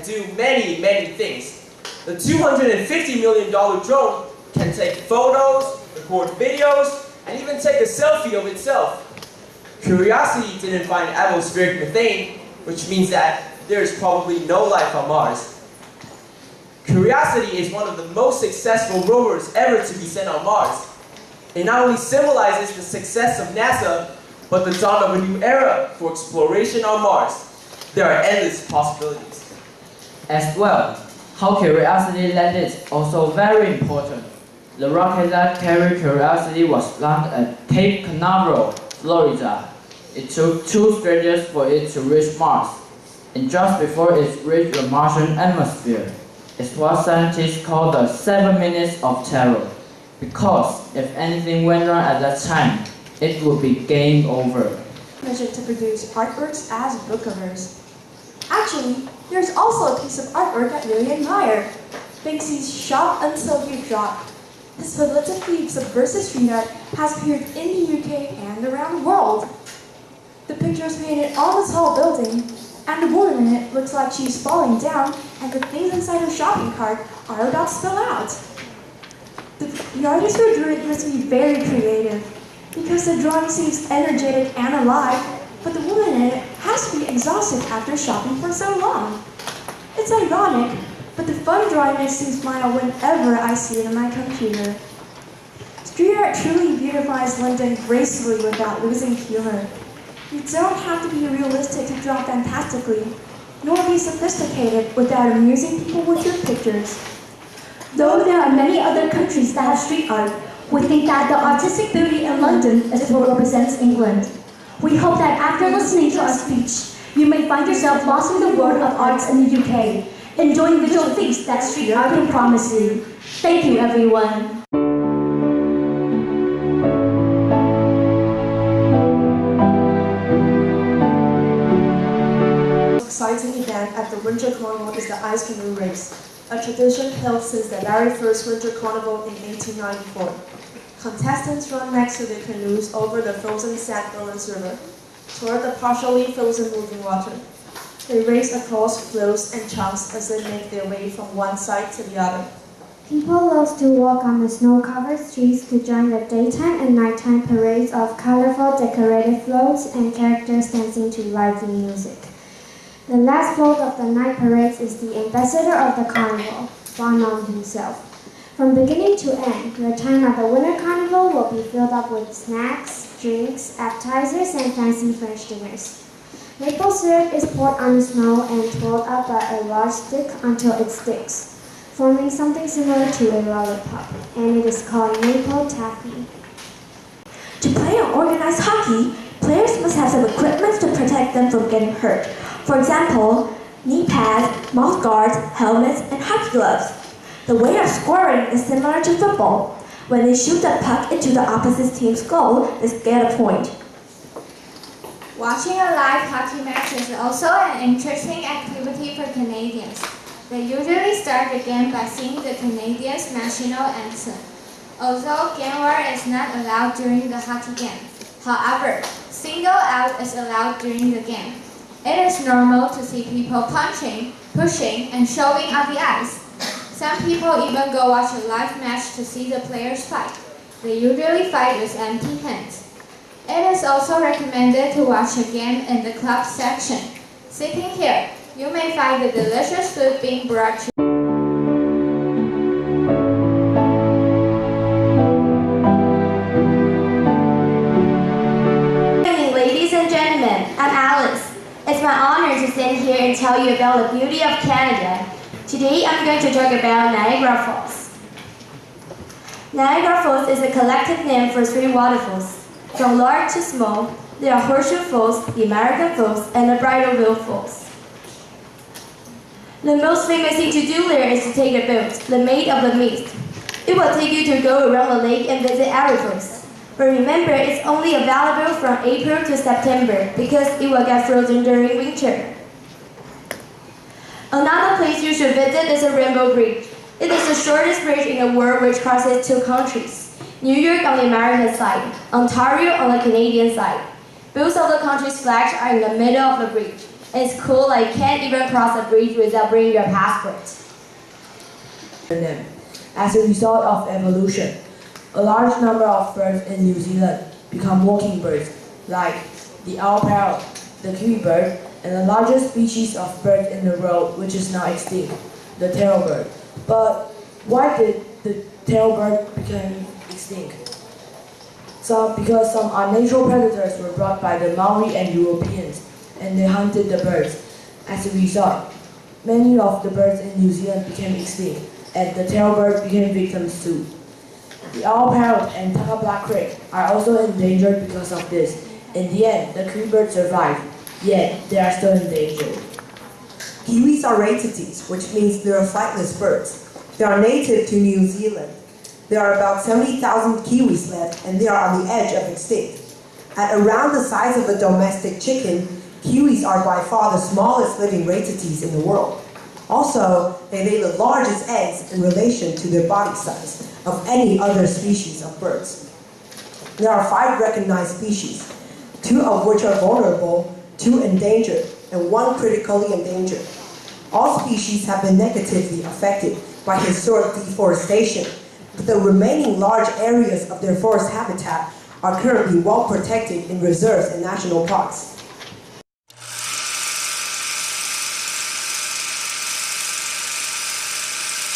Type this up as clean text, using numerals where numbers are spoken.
do many, many things. The $250 million drone can take photos, record videos, and even take a selfie of itself. Curiosity didn't find atmospheric methane, which means that there is probably no life on Mars. Curiosity is one of the most successful rovers ever to be sent on Mars. It not only symbolizes the success of NASA, but the dawn of a new era for exploration on Mars. There are endless possibilities. As well, how Curiosity landed is also very important. The rocket that carried Curiosity was launched at Cape Canaveral, Florida. It took 2 stages for it to reach Mars, and just before it reached the Martian atmosphere, it's what scientists call the 7 minutes of terror, because if anything went wrong at that time, it would be game over. Measured to produce artworks as book covers. Actually, there's also a piece of artwork I really admire. Banksy's Shop Until You Drop. This prolifically subversive street art has appeared in the UK and around the world. The picture is painted on a tall building, and the woman in it looks like she's falling down, and the things inside her shopping cart are about to spill out. The artist who drew it must be very creative, because the drawing seems energetic and alive, but the woman in it has to be exhausted after shopping for so long. It's ironic, but the fun drawing makes me smile whenever I see it on my computer. Street art truly beautifies London gracefully without losing humor. You don't have to be realistic to draw fantastically, nor be sophisticated without amusing people with your pictures. Though there are many other countries that have street art, we think that the artistic beauty in London is what represents England. We hope that after listening to our speech, you may find yourself lost in the world of arts in the UK, enjoying the visual feast that street art can promise you. Thank you, everyone. Exciting event at the Winter Carnival is the Ice Canoe Race, a tradition held since the very first Winter Carnival in 1894. Contestants run next to the canoes over the frozen St. Lawrence River, toward the partially frozen moving water. They race across floes and chunks as they make their way from one side to the other. People love to walk on the snow-covered streets to join the daytime and nighttime parades of colorful decorated floats and characters dancing to lively music. The last float of the night parades is the ambassador of the carnival, Bonhomme himself. From beginning to end, the time of the Winter Carnival will be filled up with snacks, drinks, appetizers, and fancy French dinners. Maple syrup is poured on the snow and twirled up by a large stick until it sticks, forming something similar to a lollipop, and it is called maple taffy. To play or organize hockey, players must have some equipment to protect them from getting hurt. For example, knee pads, mouth guards, helmets, and hockey gloves. The way of scoring is similar to football. When they shoot the puck into the opposite team's goal, they get a point. Watching a live hockey match is also an interesting activity for Canadians. They usually start the game by singing the Canadians' national anthem. Although game war is not allowed during the hockey game. However, single out is allowed during the game. It is normal to see people punching, pushing, and shoving on the ice. Some people even go watch a live match to see the players fight. They usually fight with empty hands. It is also recommended to watch a game in the club section. Sitting here, you may find the delicious food being brought to you. Good evening, ladies and gentlemen. I'm Alice. It's my honor to stand here and tell you about the beauty of Canada. Today, I'm going to talk about Niagara Falls. Niagara Falls is a collective name for 3 waterfalls. From large to small, there are Horseshoe Falls, the American Falls, and the Bridalveil Falls. The most famous thing to do there is to take a boat, the Maid of the Mist. It will take you to go around the lake and visit every falls. But remember, it's only available from April to September because it will get frozen during winter. Another place you should visit is the Rainbow Bridge. It is the shortest bridge in the world which crosses 2 countries. New York on the American side, Ontario on the Canadian side. Both of the countries' flags are in the middle of the bridge. It's cool, like you can't even cross a bridge without bringing your passport. As a result of evolution, a large number of birds in New Zealand become walking birds, like the owl parrot, the kiwi bird, and the largest species of bird in the world, which is now extinct, the tail bird. But why did the tail bird become extinct? Because some unnatural predators were brought by the Maori and Europeans, and they hunted the birds. As a result, many of the birds in New Zealand became extinct, and the tail bird became victims too. The owl parrot and Taka black crake are also endangered because of this. In the end, the kiwi bird survived, yet they are still endangered. Kiwis are rarities, which means they are flightless birds. They are native to New Zealand. There are about 70,000 kiwis left, and they are on the edge of extinct. At around the size of a domestic chicken, kiwis are by far the smallest living rarities in the world. Also, they lay the largest eggs in relation to their body size of any other species of birds. There are 5 recognized species, 2 of which are vulnerable, 2 endangered, and 1 critically endangered. All species have been negatively affected by historic deforestation, but the remaining large areas of their forest habitat are currently well protected in reserves and national parks.